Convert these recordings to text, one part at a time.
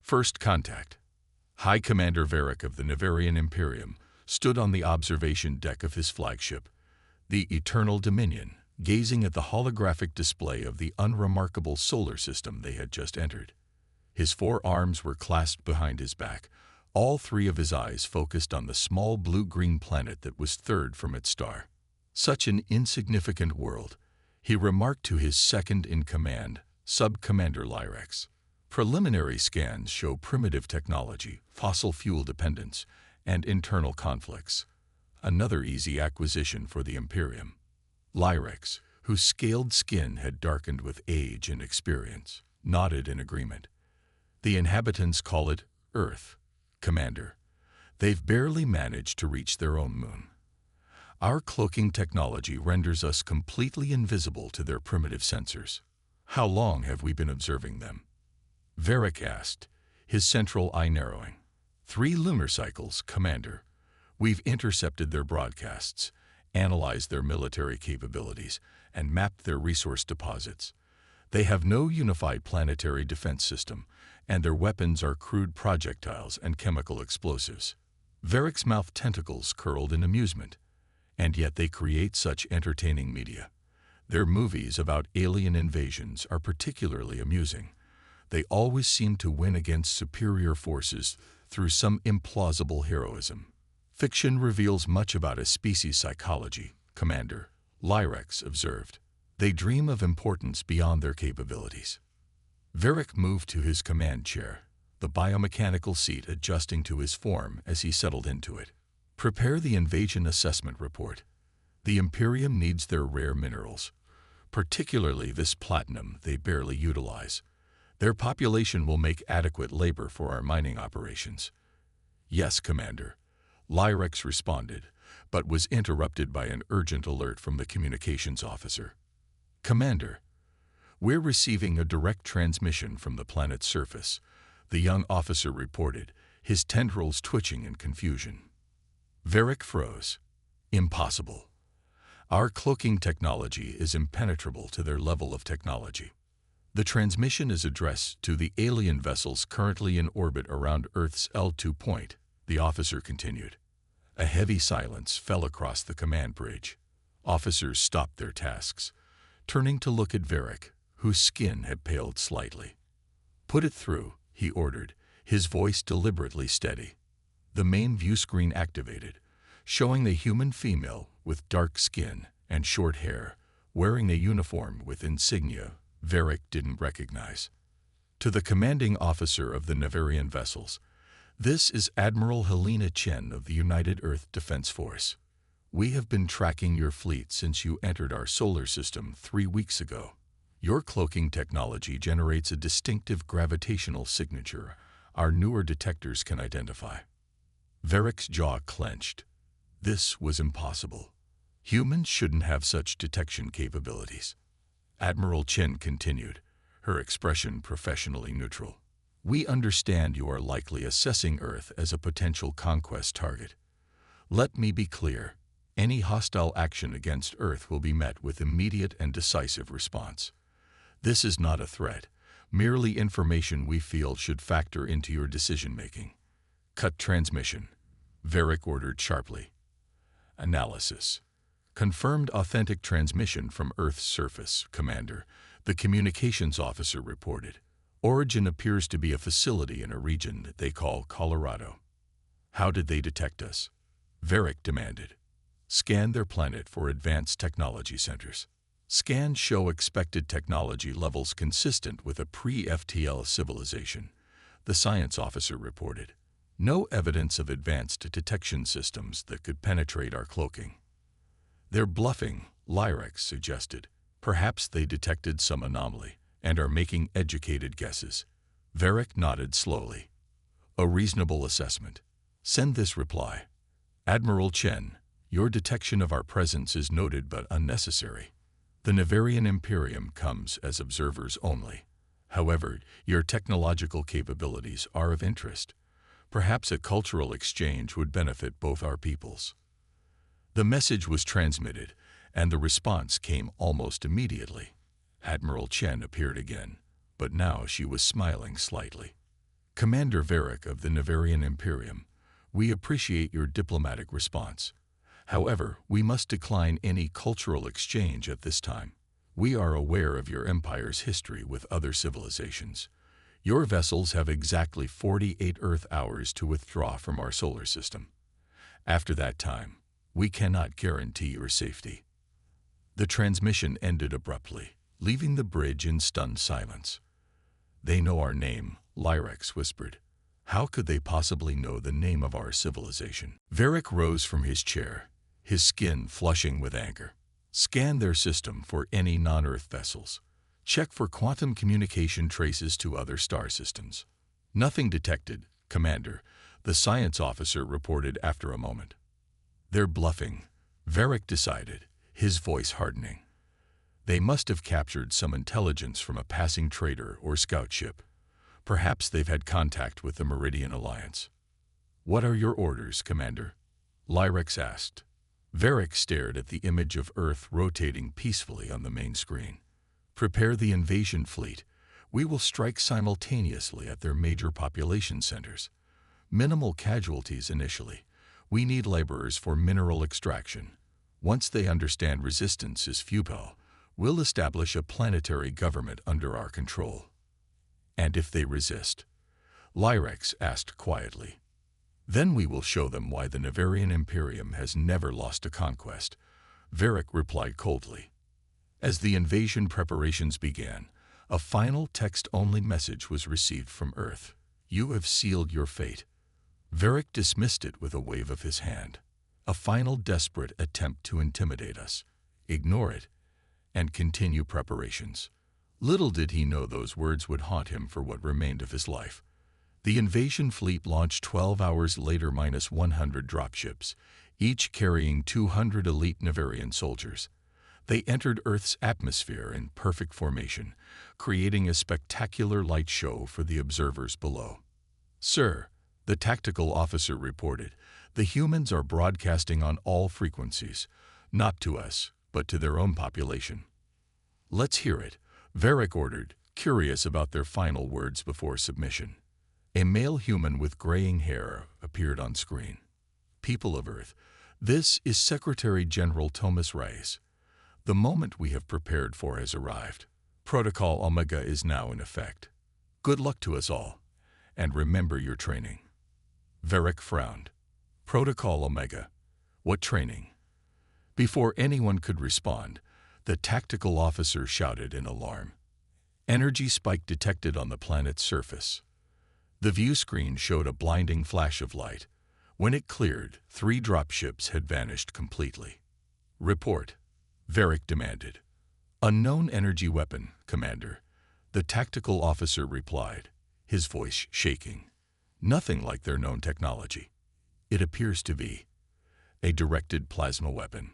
First contact. High Commander Varric of the Nevarian Imperium stood on the observation deck of his flagship, the Eternal Dominion, gazing at the holographic display of the unremarkable solar system they had just entered. His 4 arms were clasped behind his back, all 3 of his eyes focused on the small blue-green planet that was third from its star. Such an insignificant world, he remarked to his second-in-command, Sub-Commander Lyrex. Preliminary scans show primitive technology, fossil fuel dependence, and internal conflicts. Another easy acquisition for the Imperium. Lyrex, whose scaled skin had darkened with age and experience, nodded in agreement. The inhabitants call it Earth, Commander. They've barely managed to reach their own moon. Our cloaking technology renders us completely invisible to their primitive sensors. How long have we been observing them? Varric asked, his central eye narrowing. 3 lunar cycles, Commander. We've intercepted their broadcasts, analyzed their military capabilities, and mapped their resource deposits. They have no unified planetary defense system, and their weapons are crude projectiles and chemical explosives. Varric's mouth tentacles curled in amusement. And yet they create such entertaining media. Their movies about alien invasions are particularly amusing. They always seem to win against superior forces through some implausible heroism. Fiction reveals much about a species' psychology, Commander, Lyrex observed. They dream of importance beyond their capabilities. Varric moved to his command chair, the biomechanical seat adjusting to his form as he settled into it. Prepare the invasion assessment report. The Imperium needs their rare minerals, particularly this platinum they barely utilize. Their population will make adequate labor for our mining operations. Yes, Commander, Lyrex responded, but was interrupted by an urgent alert from the communications officer. Commander, we're receiving a direct transmission from the planet's surface, the young officer reported, his tendrils twitching in confusion. Varric froze. Impossible. Our cloaking technology is impenetrable to their level of technology. The transmission is addressed to the alien vessels currently in orbit around Earth's L2 point, the officer continued. A heavy silence fell across the command bridge. Officers stopped their tasks, turning to look at Varric, whose skin had paled slightly. Put it through, he ordered, his voice deliberately steady. The main view screen activated, showing the human female with dark skin and short hair, wearing a uniform with insignia Varric didn't recognize. To the commanding officer of the Nevarian vessels, this is Admiral Helena Chen of the United Earth Defense Force. We have been tracking your fleet since you entered our solar system 3 weeks ago. Your cloaking technology generates a distinctive gravitational signature our newer detectors can identify. Varric's jaw clenched. This was impossible. Humans shouldn't have such detection capabilities. Admiral Chen continued, her expression professionally neutral. We understand you are likely assessing Earth as a potential conquest target. Let me be clear. Any hostile action against Earth will be met with immediate and decisive response. This is not a threat, merely information we feel should factor into your decision-making. Cut transmission, Varric ordered sharply. Analysis. Confirmed authentic transmission from Earth's surface, Commander, the communications officer reported. Origin appears to be a facility in a region that they call Colorado. How did they detect us? Varric demanded. Scan their planet for advanced technology centers. Scans show expected technology levels consistent with a pre-FTL civilization, the science officer reported. No evidence of advanced detection systems that could penetrate our cloaking. They're bluffing, Lyrex suggested. Perhaps they detected some anomaly and are making educated guesses. Varric nodded slowly. A reasonable assessment. Send this reply. Admiral Chen, your detection of our presence is noted but unnecessary. The Nevarian Imperium comes as observers only. However, your technological capabilities are of interest. Perhaps a cultural exchange would benefit both our peoples. The message was transmitted, and the response came almost immediately. Admiral Chen appeared again, but now she was smiling slightly. Commander Varric of the Nevarian Imperium, we appreciate your diplomatic response. However, we must decline any cultural exchange at this time. We are aware of your empire's history with other civilizations. Your vessels have exactly 48 Earth hours to withdraw from our solar system. After that time, we cannot guarantee your safety. The transmission ended abruptly, leaving the bridge in stunned silence. They know our name, Lyrex whispered. How could they possibly know the name of our civilization? Varric rose from his chair, his skin flushing with anger. Scan their system for any non-Earth vessels. Check for quantum communication traces to other star systems. Nothing detected, Commander, the science officer reported after a moment. They're bluffing, Varric decided, his voice hardening. They must have captured some intelligence from a passing trader or scout ship. Perhaps they've had contact with the Meridian Alliance. What are your orders, Commander? Lyrex asked. Varric stared at the image of Earth rotating peacefully on the main screen. Prepare the invasion fleet. We will strike simultaneously at their major population centers. Minimal casualties initially. We need laborers for mineral extraction. Once they understand resistance is futile, we'll establish a planetary government under our control. And if they resist? Lyrex asked quietly. Then we will show them why the Nevarian Imperium has never lost a conquest, Varric replied coldly. As the invasion preparations began, a final text-only message was received from Earth. You have sealed your fate. Varric dismissed it with a wave of his hand. A final desperate attempt to intimidate us. Ignore it and continue preparations. Little did he know those words would haunt him for what remained of his life. The invasion fleet launched 12 hours later minus 100 dropships, each carrying 200 elite Nevarian soldiers. They entered Earth's atmosphere in perfect formation, creating a spectacular light show for the observers below. Sir, the tactical officer reported, the humans are broadcasting on all frequencies, not to us, but to their own population. Let's hear it, Varric ordered, curious about their final words before submission. A male human with graying hair appeared on screen. People of Earth, this is Secretary General Thomas Reyes. The moment we have prepared for has arrived. Protocol Omega is now in effect. Good luck to us all, and remember your training. Varric frowned. Protocol Omega. What training? Before anyone could respond, the tactical officer shouted in alarm. Energy spike detected on the planet's surface. The view screen showed a blinding flash of light. When it cleared, 3 dropships had vanished completely. Report, Varric demanded. Unknown energy weapon, Commander, the tactical officer replied, his voice shaking. Nothing like their known technology. It appears to be a directed plasma weapon.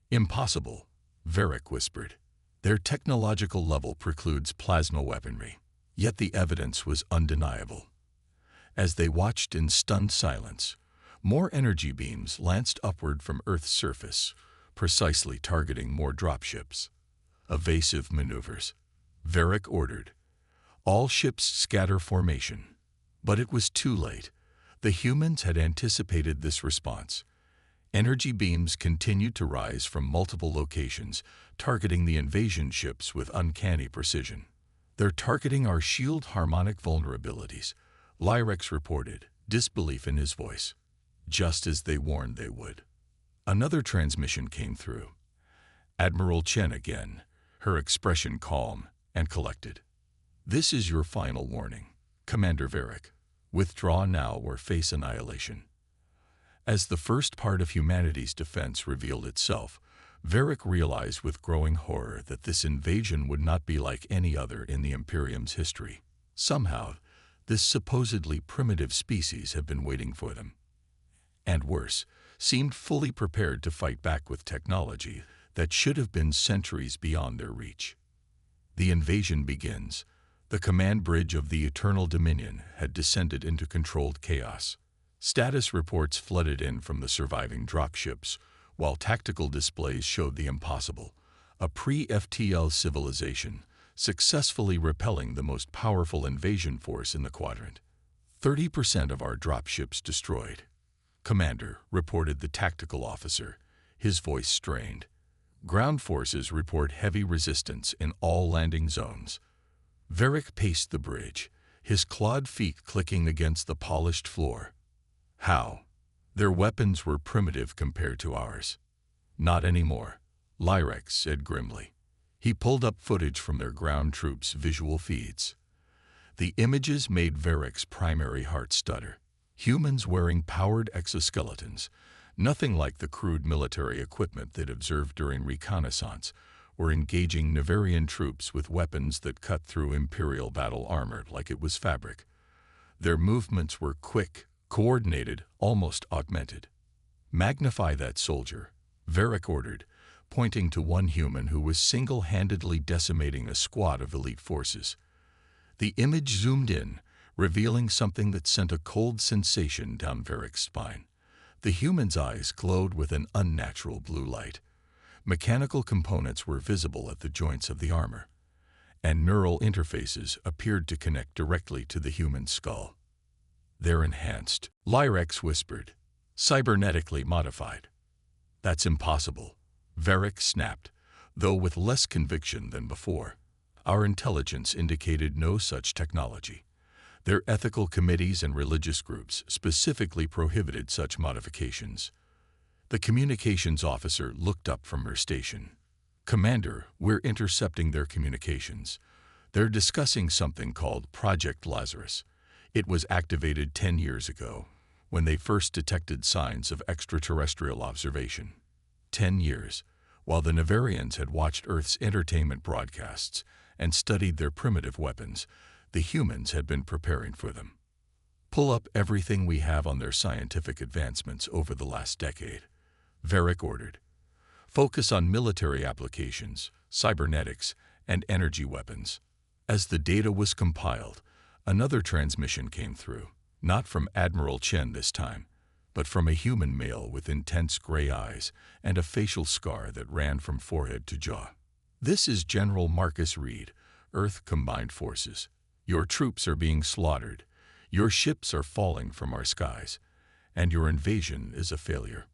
Impossible, Varric whispered. Their technological level precludes plasma weaponry, yet the evidence was undeniable. As they watched in stunned silence, more energy beams lanced upward from Earth's surface, precisely targeting more dropships. Evasive maneuvers, Varric ordered. All ships scatter formation. But it was too late. The humans had anticipated this response. Energy beams continued to rise from multiple locations, targeting the invasion ships with uncanny precision. They're targeting our shield harmonic vulnerabilities, Lyrex reported, disbelief in his voice. Just as they warned they would. Another transmission came through. Admiral Chen again, her expression calm and collected. This is your final warning, Commander Varric. Withdraw now or face annihilation. As the first part of humanity's defense revealed itself, Varric realized with growing horror that this invasion would not be like any other in the Imperium's history. Somehow, this supposedly primitive species had been waiting for them. And worse, seemed fully prepared to fight back with technology that should have been centuries beyond their reach. The invasion begins. The command bridge of the Eternal Dominion had descended into controlled chaos. Status reports flooded in from the surviving dropships, while tactical displays showed the impossible, a pre-FTL civilization successfully repelling the most powerful invasion force in the quadrant. 30% of our dropships destroyed, Commander, reported the tactical officer, his voice strained. Ground forces report heavy resistance in all landing zones. Varric paced the bridge, his clawed feet clicking against the polished floor. How? Their weapons were primitive compared to ours. Not anymore, Lyrex said grimly. He pulled up footage from their ground troops' visual feeds. The images made Varric's primary heart stutter. Humans wearing powered exoskeletons, nothing like the crude military equipment they'd observed during reconnaissance, were engaging Nevarian troops with weapons that cut through Imperial battle armor like it was fabric. Their movements were quick, coordinated, almost augmented. Magnify that soldier, Varric ordered, pointing to one human who was single-handedly decimating a squad of elite forces. The image zoomed in, revealing something that sent a cold sensation down Varric's spine. The human's eyes glowed with an unnatural blue light. Mechanical components were visible at the joints of the armor, and neural interfaces appeared to connect directly to the human's skull. They're enhanced, Lyrex whispered. Cybernetically modified. That's impossible, Varric snapped, though with less conviction than before. Our intelligence indicated no such technology. Their ethical committees and religious groups specifically prohibited such modifications. The communications officer looked up from her station. Commander, we're intercepting their communications. They're discussing something called Project Lazarus. It was activated 10 years ago, when they first detected signs of extraterrestrial observation. 10 years, while the Nevarians had watched Earth's entertainment broadcasts and studied their primitive weapons, the humans had been preparing for them. Pull up everything we have on their scientific advancements over the last decade, Varric ordered. Focus on military applications, cybernetics, and energy weapons. As the data was compiled, another transmission came through, not from Admiral Chen this time, but from a human male with intense gray eyes and a facial scar that ran from forehead to jaw. This is General Marcus Reed, Earth Combined Forces. Your troops are being slaughtered, your ships are falling from our skies, and your invasion is a failure.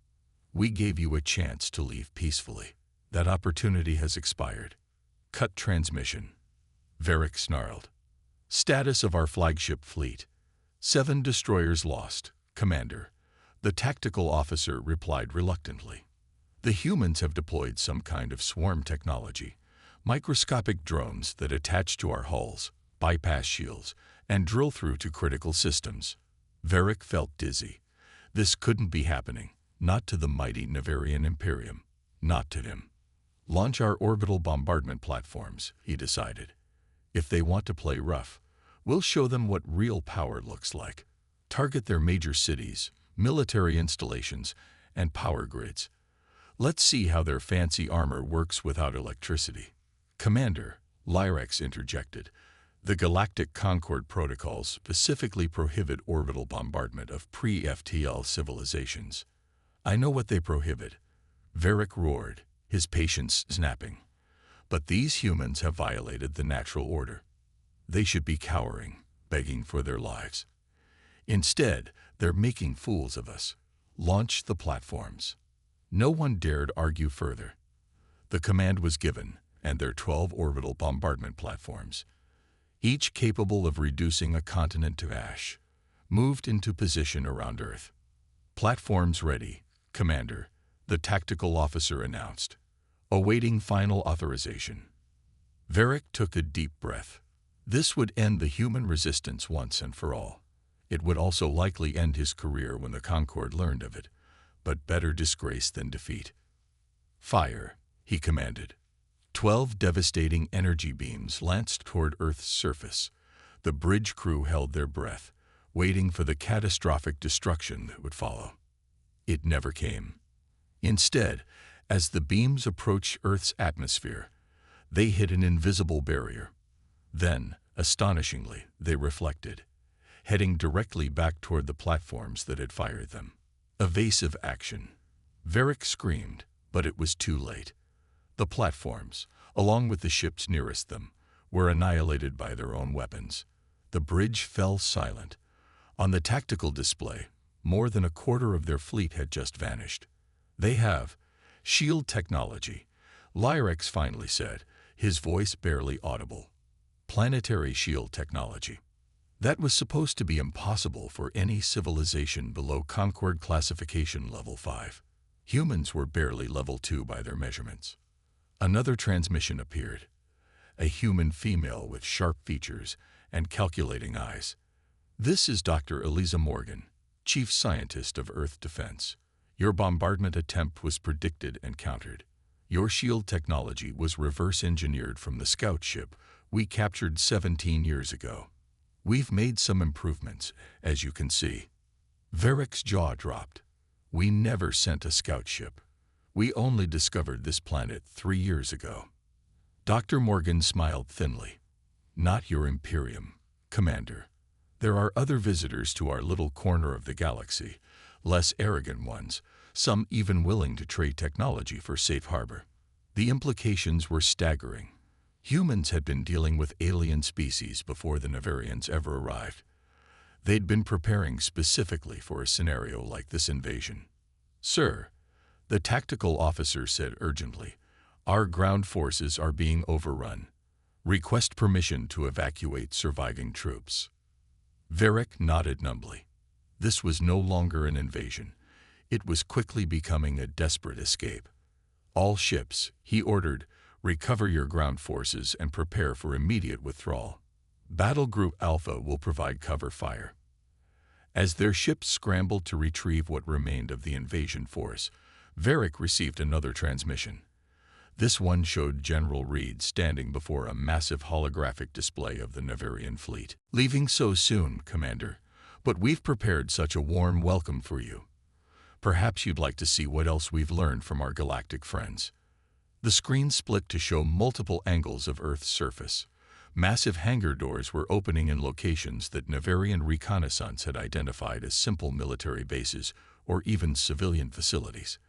We gave you a chance to leave peacefully. That opportunity has expired. Cut transmission. Varric snarled. Status of our flagship fleet. 7 destroyers lost, Commander. The tactical officer replied reluctantly. The humans have deployed some kind of swarm technology, microscopic drones that attach to our hulls, bypass shields, and drill through to critical systems. Varric felt dizzy. This couldn't be happening, not to the mighty Nevarian Imperium, not to him. Launch our orbital bombardment platforms, he decided. If they want to play rough, we'll show them what real power looks like. Target their major cities, military installations, and power grids. Let's see how their fancy armor works without electricity. Commander, Lyrex interjected, the Galactic Concord protocols specifically prohibit orbital bombardment of pre-FTL civilizations. I know what they prohibit, Varric roared, his patience snapping. But these humans have violated the natural order. They should be cowering, begging for their lives. Instead, they're making fools of us. Launch the platforms. No one dared argue further. The command was given, and their 12 orbital bombardment platforms, each capable of reducing a continent to ash, moved into position around Earth. Platforms ready, Commander, the tactical officer announced, awaiting final authorization. Varric took a deep breath. This would end the human resistance once and for all. It would also likely end his career when the Concord learned of it, but better disgrace than defeat. Fire, he commanded. 12 devastating energy beams lanced toward Earth's surface. The bridge crew held their breath, waiting for the catastrophic destruction that would follow. It never came. Instead, as the beams approached Earth's atmosphere, they hit an invisible barrier. Then, astonishingly, they reflected, heading directly back toward the platforms that had fired them. Evasive action. Varric screamed, but it was too late. The platforms, along with the ships nearest them, were annihilated by their own weapons. The bridge fell silent, On the tactical display, more than a quarter of their fleet had just vanished. They have shield technology, Lyrex finally said, his voice barely audible. Planetary shield technology. That was supposed to be impossible for any civilization below Concord classification level 5. Humans were barely level 2 by their measurements. Another transmission appeared. A human female with sharp features and calculating eyes. This is Dr. Eliza Morgan, Chief Scientist of Earth Defense. Your bombardment attempt was predicted and countered. Your shield technology was reverse engineered from the scout ship we captured 17 years ago. We've made some improvements, as you can see. Varric's jaw dropped. We never sent a scout ship. We only discovered this planet 3 years ago. Dr. Morgan smiled thinly. Not your Imperium, Commander. There are other visitors to our little corner of the galaxy, less arrogant ones, some even willing to trade technology for safe harbor. The implications were staggering. Humans had been dealing with alien species before the Nevarians ever arrived. They'd been preparing specifically for a scenario like this invasion. Sir, the tactical officer said urgently, our ground forces are being overrun. Request permission to evacuate surviving troops. Varric nodded numbly. This was no longer an invasion. It was quickly becoming a desperate escape. All ships, he ordered, recover your ground forces and prepare for immediate withdrawal. Battle Group Alpha will provide cover fire. As their ships scrambled to retrieve what remained of the invasion force, Varric received another transmission. This one showed General Reed standing before a massive holographic display of the Nevarian fleet. Leaving so soon, Commander, but we've prepared such a warm welcome for you. Perhaps you'd like to see what else we've learned from our galactic friends. The screen split to show multiple angles of Earth's surface. Massive hangar doors were opening in locations that Nevarian reconnaissance had identified as simple military bases or even civilian facilities.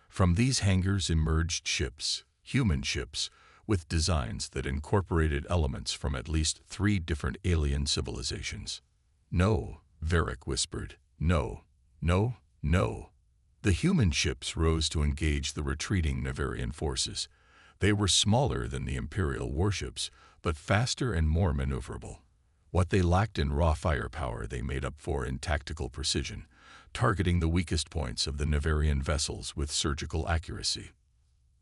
From these hangars emerged ships, human ships, with designs that incorporated elements from at least 3 different alien civilizations. No, Varric whispered. No, no, no. The human ships rose to engage the retreating Nevarian forces. They were smaller than the Imperial warships, but faster and more maneuverable. What they lacked in raw firepower they made up for in tactical precision, targeting the weakest points of the Nevarian vessels with surgical accuracy.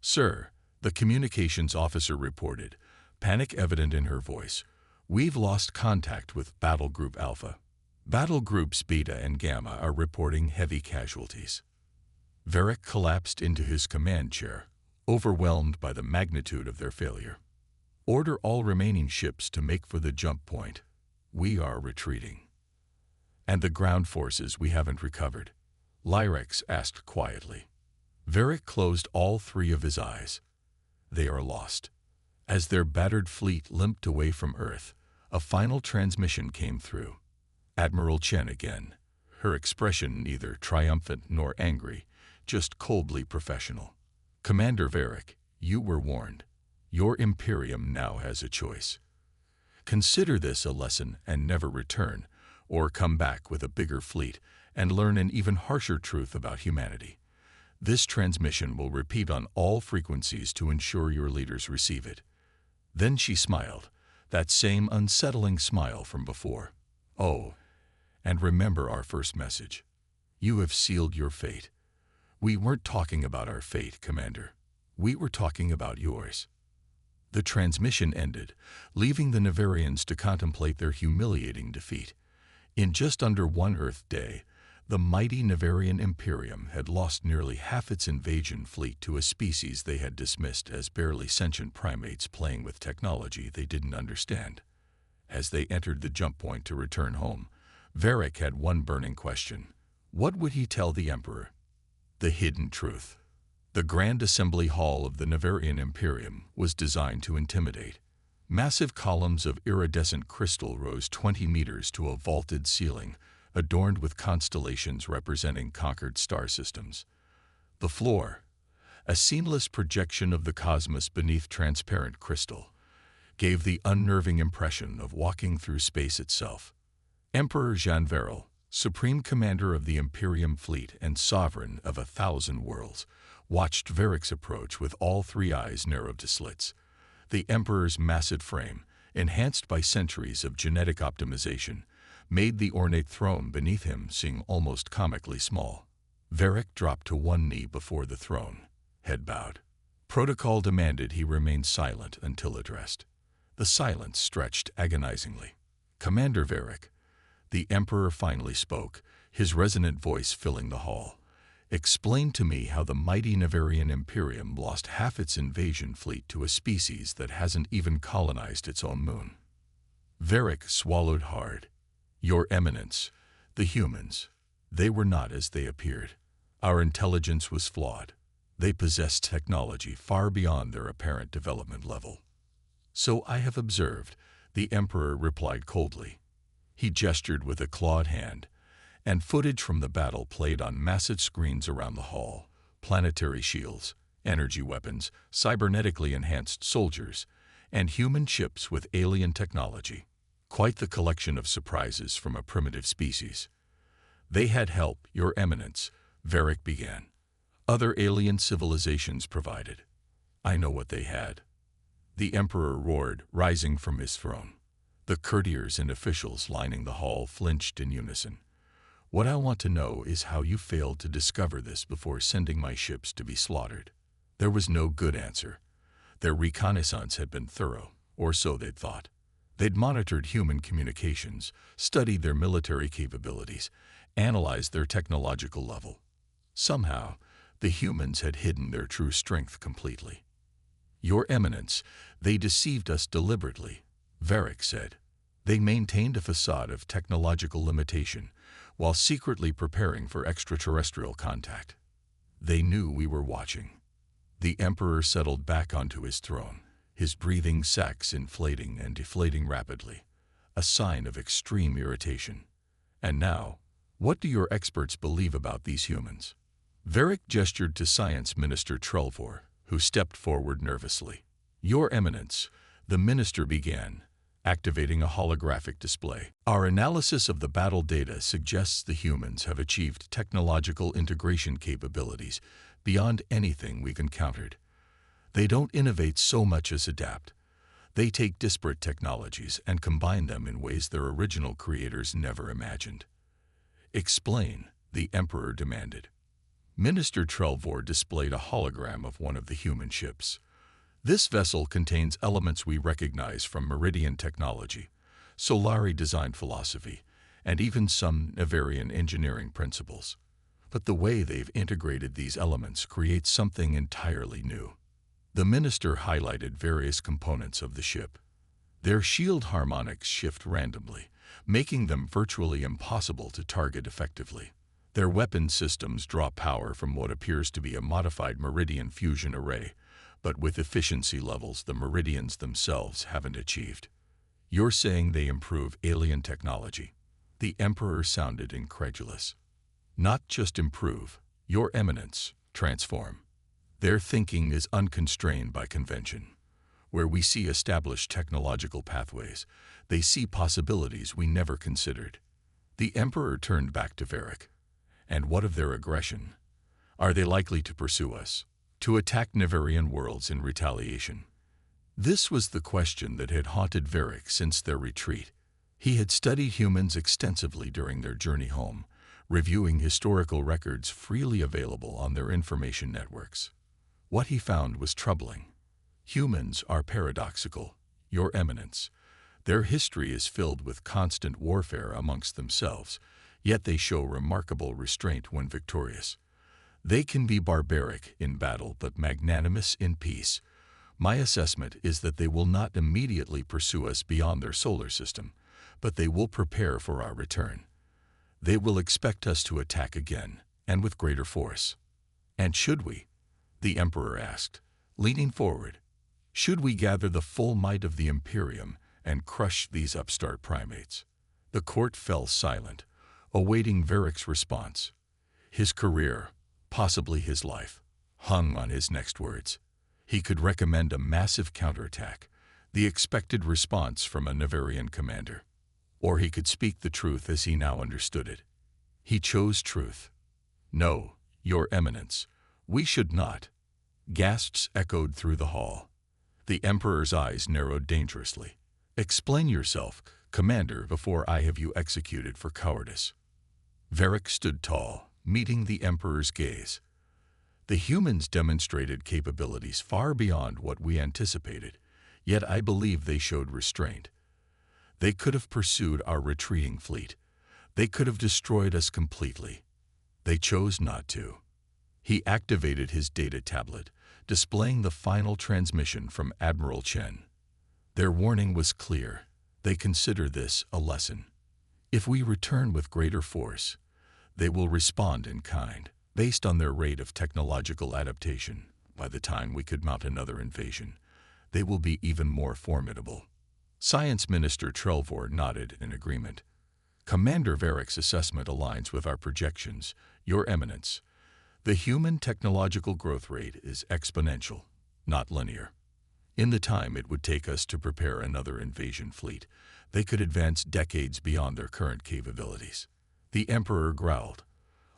Sir, the communications officer reported, panic evident in her voice, we've lost contact with Battle Group Alpha. Battle Groups Beta and Gamma are reporting heavy casualties. Varric collapsed into his command chair, overwhelmed by the magnitude of their failure. Order all remaining ships to make for the jump point. We are retreating. And the ground forces we haven't recovered? Lyrex asked quietly. Varric closed all 3 of his eyes. They are lost. As their battered fleet limped away from Earth, a final transmission came through. Admiral Chen again, her expression neither triumphant nor angry, just coldly professional. Commander Varric, you were warned. Your Imperium now has a choice. Consider this a lesson and never return, or come back with a bigger fleet and learn an even harsher truth about humanity. This transmission will repeat on all frequencies to ensure your leaders receive it. Then she smiled, that same unsettling smile from before. Oh, and remember our first message. You have sealed your fate. We weren't talking about our fate, Commander. We were talking about yours. The transmission ended, leaving the Nevarians to contemplate their humiliating defeat. In just under 1 Earth day, the mighty Nevarian Imperium had lost nearly half its invasion fleet to a species they had dismissed as barely sentient primates playing with technology they didn't understand. As they entered the jump point to return home, Varric had one burning question. What would he tell the Emperor? The hidden truth. The Grand Assembly Hall of the Nevarian Imperium was designed to intimidate. Massive columns of iridescent crystal rose 20 meters to a vaulted ceiling, adorned with constellations representing conquered star systems. The floor, a seamless projection of the cosmos beneath transparent crystal, gave the unnerving impression of walking through space itself. Emperor Janveril, Supreme Commander of the Imperium Fleet and Sovereign of 1,000 worlds, watched Varric's approach with all three eyes narrowed to slits. The Emperor's massive frame, enhanced by centuries of genetic optimization, made the ornate throne beneath him seem almost comically small. Varric dropped to one knee before the throne, head bowed. Protocol demanded he remain silent until addressed. The silence stretched agonizingly. "Commander Varric," the Emperor finally spoke, his resonant voice filling the hall. "Explain to me how the mighty Nevarian Imperium lost half its invasion fleet to a species that hasn't even colonized its own moon." Varric swallowed hard. "Your Eminence, the humans, they were not as they appeared. Our intelligence was flawed. They possessed technology far beyond their apparent development level." "So I have observed," the Emperor replied coldly. He gestured with a clawed hand, and footage from the battle played on massive screens around the hall: planetary shields, energy weapons, cybernetically enhanced soldiers, and human ships with alien technology. Quite the collection of surprises from a primitive species. "They had help, Your Eminence," Varric began. "Other alien civilizations provided." "I know what they had," the Emperor roared, rising from his throne. The courtiers and officials lining the hall flinched in unison. "What I want to know is how you failed to discover this before sending my ships to be slaughtered." There was no good answer. Their reconnaissance had been thorough, or so they'd thought. They'd monitored human communications, studied their military capabilities, analyzed their technological level. Somehow, the humans had hidden their true strength completely. "Your Eminence, they deceived us deliberately," Varric said. "They maintained a facade of technological limitation while secretly preparing for extraterrestrial contact. They knew we were watching." The Emperor settled back onto his throne, his breathing sacs inflating and deflating rapidly, a sign of extreme irritation. "And now, what do your experts believe about these humans?" Varric gestured to Science Minister Trelvor, who stepped forward nervously. "Your Eminence," the minister began, activating a holographic display. "Our analysis of the battle data suggests the humans have achieved technological integration capabilities beyond anything we've encountered. They don't innovate so much as adapt. They take disparate technologies and combine them in ways their original creators never imagined." "Explain," the Emperor demanded. Minister Trelvor displayed a hologram of one of the human ships. "This vessel contains elements we recognize from Meridian technology, Solari design philosophy, and even some Nevarian engineering principles. But the way they've integrated these elements creates something entirely new." The minister highlighted various components of the ship. Their shield harmonics shift randomly, making them virtually impossible to target effectively. Their weapon systems draw power from what appears to be a modified Meridian fusion array, but with efficiency levels the Meridians themselves haven't achieved. "You're saying they improve alien technology?" The Emperor sounded incredulous. "Not just improve, Your Eminence, transform. Their thinking is unconstrained by convention. Where we see established technological pathways, they see possibilities we never considered." The Emperor turned back to Varric. "And what of their aggression? Are they likely to pursue us, to attack Nevarian worlds in retaliation?" This was the question that had haunted Varric since their retreat. He had studied humans extensively during their journey home, reviewing historical records freely available on their information networks. What he found was troubling. Humans are paradoxical, Your Eminence. Their history is filled with constant warfare amongst themselves, yet they show remarkable restraint when victorious. They can be barbaric in battle but magnanimous in peace. My assessment is that they will not immediately pursue us beyond their solar system, but they will prepare for our return. They will expect us to attack again, and with greater force." "And should we?" the Emperor asked, leaning forward. "Should we gather the full might of the Imperium and crush these upstart primates?" The court fell silent, awaiting Varric's response. His career, possibly his life, hung on his next words. He could recommend a massive counterattack, the expected response from a Nevarian commander. Or he could speak the truth as he now understood it. He chose truth. "No, Your Eminence, we should not." Gasps echoed through the hall. The Emperor's eyes narrowed dangerously. "Explain yourself, Commander, before I have you executed for cowardice." Varric stood tall, meeting the Emperor's gaze. "The humans demonstrated capabilities far beyond what we anticipated, yet I believe they showed restraint. They could have pursued our retreating fleet. They could have destroyed us completely. They chose not to." He activated his data tablet, displaying the final transmission from Admiral Chen. Their warning was clear. They consider this a lesson. If we return with greater force, they will respond in kind, based on their rate of technological adaptation. By the time we could mount another invasion, they will be even more formidable. Science Minister Trelvor nodded in agreement. "Commander Varric's assessment aligns with our projections, Your Eminence. The human technological growth rate is exponential, not linear. In the time it would take us to prepare another invasion fleet, they could advance decades beyond their current capabilities." The Emperor growled,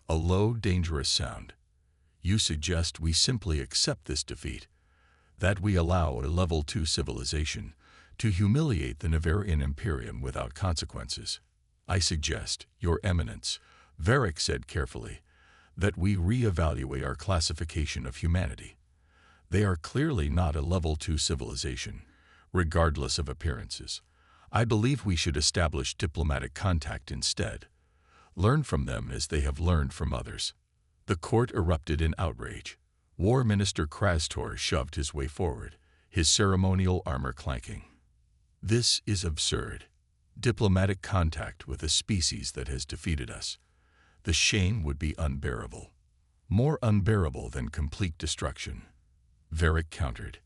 a low, dangerous sound. "You suggest we simply accept this defeat, that we allow a Level 2 civilization to humiliate the Nevarian Imperium without consequences." "I suggest, Your Eminence," Varric said carefully, "that we re-evaluate our classification of humanity. They are clearly not a Level 2 civilization, regardless of appearances. I believe we should establish diplomatic contact instead. Learn from them as they have learned from others." The court erupted in outrage. War Minister Krastor shoved his way forward, his ceremonial armor clanking. "This is absurd. Diplomatic contact with a species that has defeated us. The shame would be unbearable. More unbearable than complete destruction." Varric countered.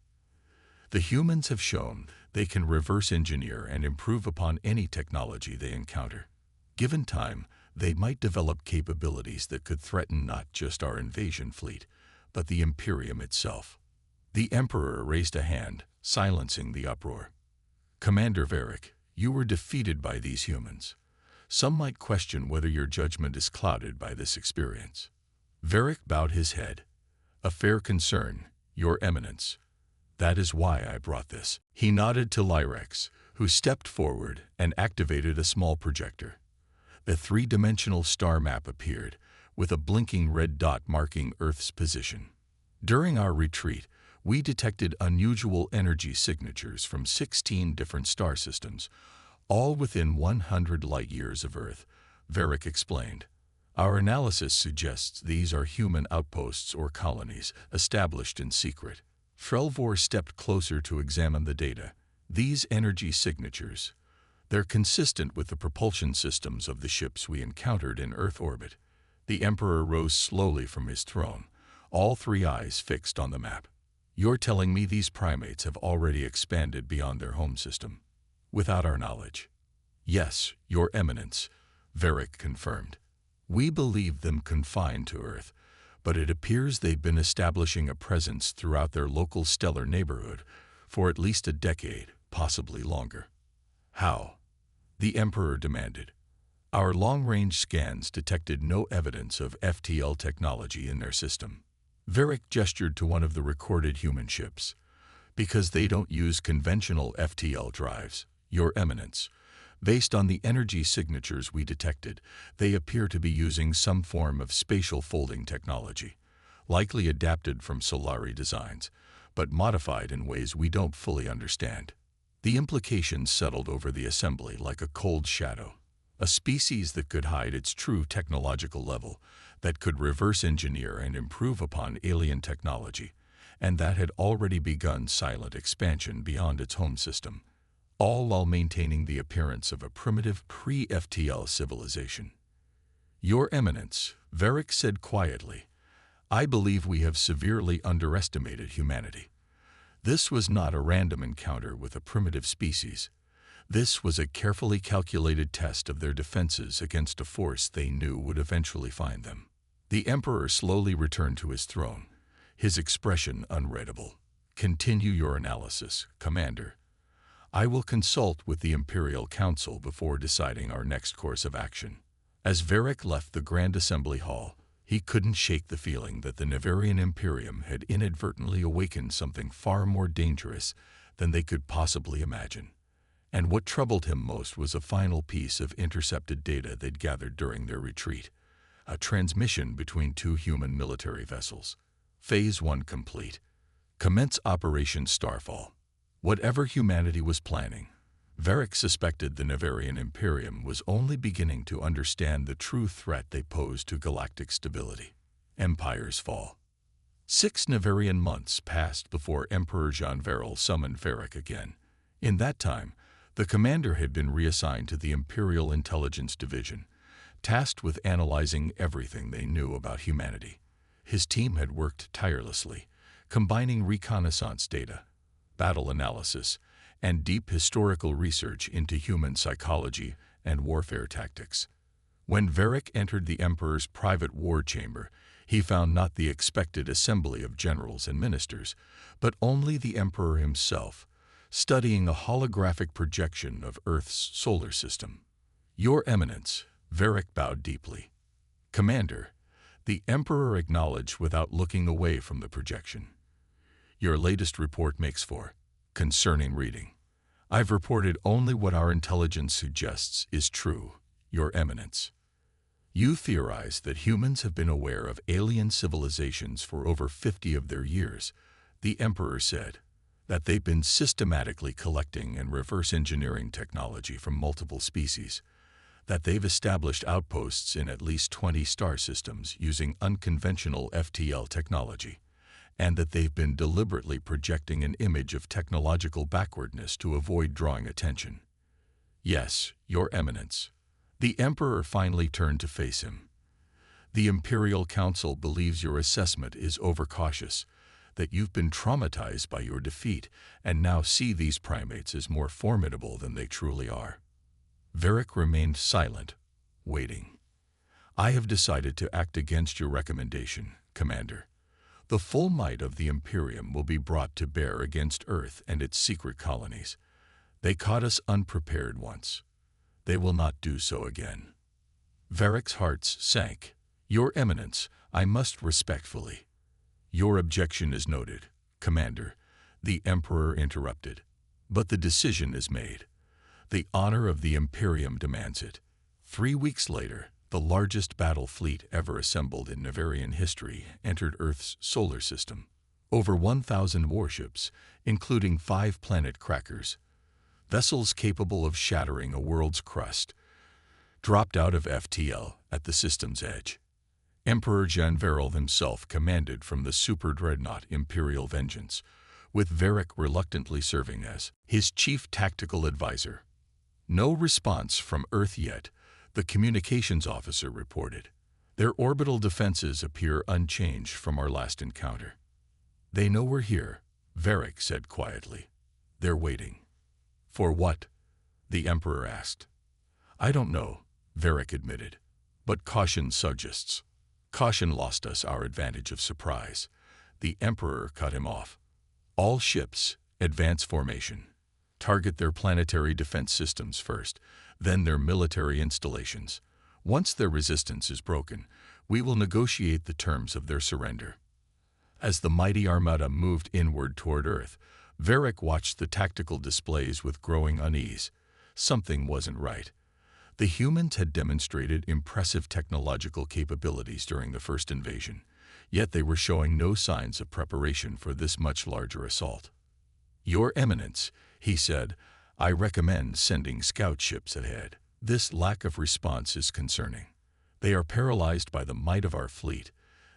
"The humans have shown they can reverse engineer and improve upon any technology they encounter. Given time, they might develop capabilities that could threaten not just our invasion fleet, but the Imperium itself." The Emperor raised a hand, silencing the uproar. "Commander Varric, you were defeated by these humans. Some might question whether your judgment is clouded by this experience." Varric bowed his head. "A fair concern, Your Eminence. That is why I brought this." He nodded to Lyrex, who stepped forward and activated a small projector. A three-dimensional star map appeared, with a blinking red dot marking Earth's position. "During our retreat, we detected unusual energy signatures from 16 different star systems, all within 100 light-years of Earth," Varric explained. "Our analysis suggests these are human outposts or colonies established in secret." Trelvor stepped closer to examine the data. "These energy signatures, they're consistent with the propulsion systems of the ships we encountered in Earth orbit." The Emperor rose slowly from his throne, all three eyes fixed on the map. "You're telling me these primates have already expanded beyond their home system, without our knowledge?" "Yes, Your Eminence," Varric confirmed. "We believe them confined to Earth, but it appears they've been establishing a presence throughout their local stellar neighborhood for at least a decade, possibly longer." "How?" the Emperor demanded. "Our long-range scans detected no evidence of FTL technology in their system." Varric gestured to one of the recorded human ships. "Because they don't use conventional FTL drives, Your Eminence. Based on the energy signatures we detected, they appear to be using some form of spatial folding technology, likely adapted from Solari designs, but modified in ways we don't fully understand." The implications settled over the assembly like a cold shadow. A species that could hide its true technological level, that could reverse engineer and improve upon alien technology, and that had already begun silent expansion beyond its home system, all while maintaining the appearance of a primitive pre-FTL civilization. "Your Eminence," Varric said quietly, "I believe we have severely underestimated humanity. This was not a random encounter with a primitive species. This was a carefully calculated test of their defenses against a force they knew would eventually find them." The Emperor slowly returned to his throne, his expression unreadable. "Continue your analysis, Commander. I will consult with the Imperial Council before deciding our next course of action. As Varric left the Grand Assembly Hall, he couldn't shake the feeling that the Nevarian Imperium had inadvertently awakened something far more dangerous than they could possibly imagine. And what troubled him most was a final piece of intercepted data they'd gathered during their retreat, a transmission between two human military vessels. Phase 1 complete. Commence Operation Starfall. Whatever humanity was planning, Varric suspected the Nevarian Imperium was only beginning to understand the true threat they posed to galactic stability. Empire's fall. 6 Nevarian months passed before Emperor Jean Varel summoned Varric again. In that time, the commander had been reassigned to the Imperial Intelligence Division, tasked with analyzing everything they knew about humanity. His team had worked tirelessly, combining reconnaissance data, battle analysis, and deep historical research into human psychology and warfare tactics. When Varric entered the Emperor's private war chamber, he found not the expected assembly of generals and ministers, but only the Emperor himself, studying a holographic projection of Earth's solar system. "Your Eminence," Varric bowed deeply. "Commander," the Emperor acknowledged without looking away from the projection. "Your latest report makes for concerning reading. I've reported only what our intelligence suggests is true, Your Eminence. You theorize that humans have been aware of alien civilizations for over 50 of their years," the Emperor said, "that they've been systematically collecting and reverse engineering technology from multiple species, that they've established outposts in at least 20 star systems using unconventional FTL technology, and that they've been deliberately projecting an image of technological backwardness to avoid drawing attention." "Yes, Your Eminence." The Emperor finally turned to face him. "The Imperial Council believes your assessment is overcautious, that you've been traumatized by your defeat and now see these primates as more formidable than they truly are." Varric remained silent, waiting. "I have decided to act against your recommendation, Commander. The full might of the Imperium will be brought to bear against Earth and its secret colonies. They caught us unprepared once. They will not do so again." Varric's heart sank. "Your Eminence, I must respectfully—" "Your objection is noted, Commander," the Emperor interrupted. "But the decision is made. The honor of the Imperium demands it." 3 weeks later, the largest battle fleet ever assembled in Nevarian history entered Earth's solar system. Over 1,000 warships, including 5 planet crackers, vessels capable of shattering a world's crust, dropped out of FTL at the system's edge. Emperor Jean Varel himself commanded from the super-dreadnought Imperial Vengeance, with Varric reluctantly serving as his chief tactical advisor. "No response from Earth yet," the communications officer reported. "Their orbital defenses appear unchanged from our last encounter." "They know we're here," Varric said quietly. "They're waiting." "For what?" the Emperor asked. "I don't know," Varric admitted, "but caution suggests." "Caution lost us our advantage of surprise," the Emperor cut him off. "All ships, advance formation. Target their planetary defense systems first, then their military installations. Once their resistance is broken, we will negotiate the terms of their surrender." As the mighty armada moved inward toward Earth, Varric watched the tactical displays with growing unease. Something wasn't right. The humans had demonstrated impressive technological capabilities during the first invasion, yet they were showing no signs of preparation for this much larger assault. "Your Eminence," he said, "I recommend sending scout ships ahead. This lack of response is concerning." "They are paralyzed by the might of our fleet,"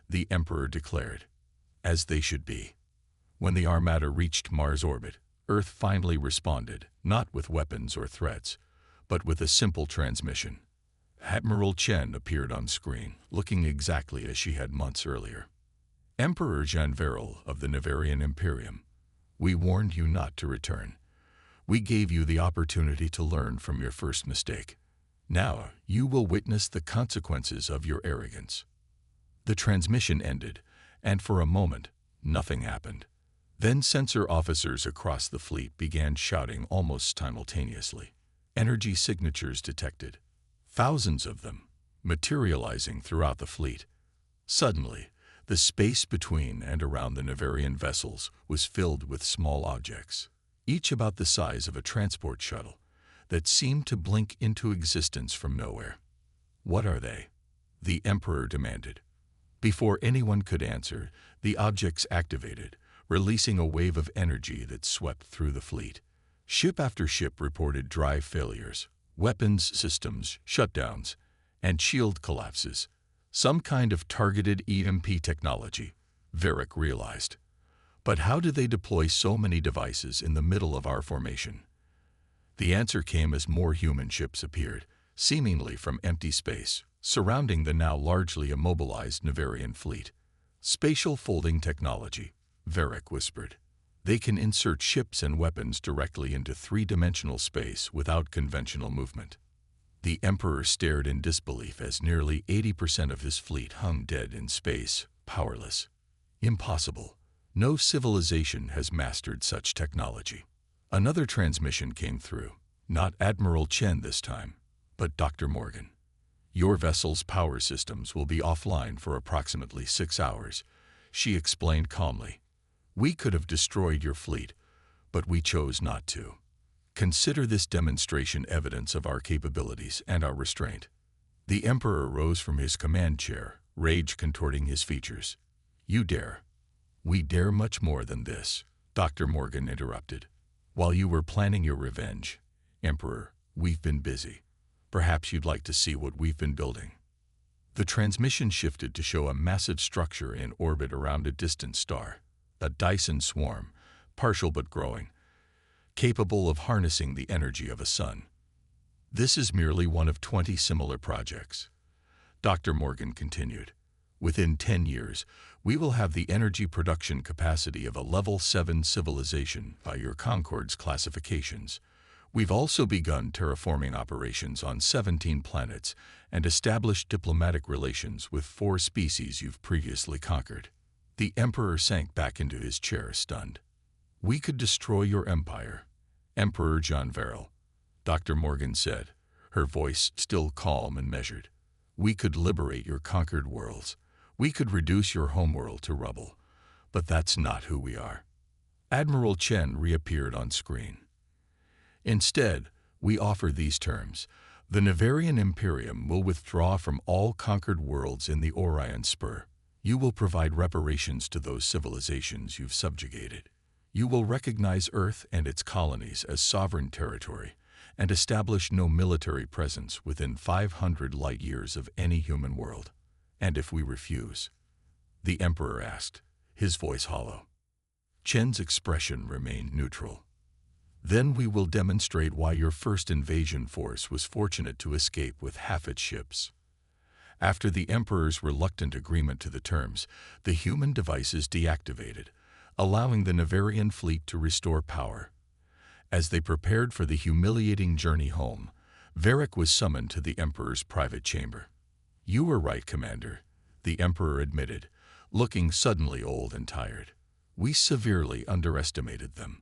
the Emperor declared. "As they should be." When the Armada reached Mars orbit, Earth finally responded, not with weapons or threats, but with a simple transmission. Admiral Chen appeared on screen, looking exactly as she had months earlier. "Emperor Jean Varel of the Nevarian Imperium, we warned you not to return. We gave you the opportunity to learn from your first mistake. Now you will witness the consequences of your arrogance." The transmission ended, and for a moment, nothing happened. Then sensor officers across the fleet began shouting almost simultaneously. Energy signatures detected. Thousands of them, materializing throughout the fleet. Suddenly, the space between and around the Nevarian vessels was filled with small objects, each about the size of a transport shuttle, that seemed to blink into existence from nowhere. "What are they?" the Emperor demanded. Before anyone could answer, the objects activated, releasing a wave of energy that swept through the fleet. Ship after ship reported drive failures, weapons systems shutdowns, and shield collapses. Some kind of targeted EMP technology, Varric realized. But how did they deploy so many devices in the middle of our formation? The answer came as more human ships appeared, seemingly from empty space, surrounding the now largely immobilized Nevarian fleet. "Spatial folding technology," Varric whispered. "They can insert ships and weapons directly into three-dimensional space without conventional movement." The Emperor stared in disbelief as nearly 80% of his fleet hung dead in space, powerless. "Impossible. No civilization has mastered such technology." Another transmission came through, not Admiral Chen this time, but Dr. Morgan. "Your vessel's power systems will be offline for approximately 6 hours, she explained calmly. "We could have destroyed your fleet, but we chose not to. Consider this demonstration evidence of our capabilities and our restraint." The Emperor rose from his command chair, rage contorting his features. "You dare." "We dare much more than this," Dr. Morgan interrupted. "While you were planning your revenge, Emperor, we've been busy. Perhaps you'd like to see what we've been building." The transmission shifted to show a massive structure in orbit around a distant star, a Dyson swarm, partial but growing, capable of harnessing the energy of a sun. "This is merely one of 20 similar projects," Dr. Morgan continued. "Within 10 years, we will have the energy production capacity of a Level 7 civilization by your Concord's classifications. We've also begun terraforming operations on 17 planets and established diplomatic relations with 4 species you've previously conquered." The Emperor sank back into his chair, stunned. "We could destroy your empire, Emperor John Varel," Dr. Morgan said, her voice still calm and measured. "We could liberate your conquered worlds. We could reduce your homeworld to rubble. But that's not who we are." Admiral Chen reappeared on screen. "Instead, we offer these terms. The Nevarian Imperium will withdraw from all conquered worlds in the Orion Spur. You will provide reparations to those civilizations you've subjugated. You will recognize Earth and its colonies as sovereign territory and establish no military presence within 500 light-years of any human world." "And if we refuse?" the Emperor asked, his voice hollow. Chen's expression remained neutral. "Then we will demonstrate why your first invasion force was fortunate to escape with half its ships." After the Emperor's reluctant agreement to the terms, the human devices deactivated, allowing the Nevarian fleet to restore power. As they prepared for the humiliating journey home, Varric was summoned to the Emperor's private chamber. "You were right, Commander," the Emperor admitted, looking suddenly old and tired. "We severely underestimated them."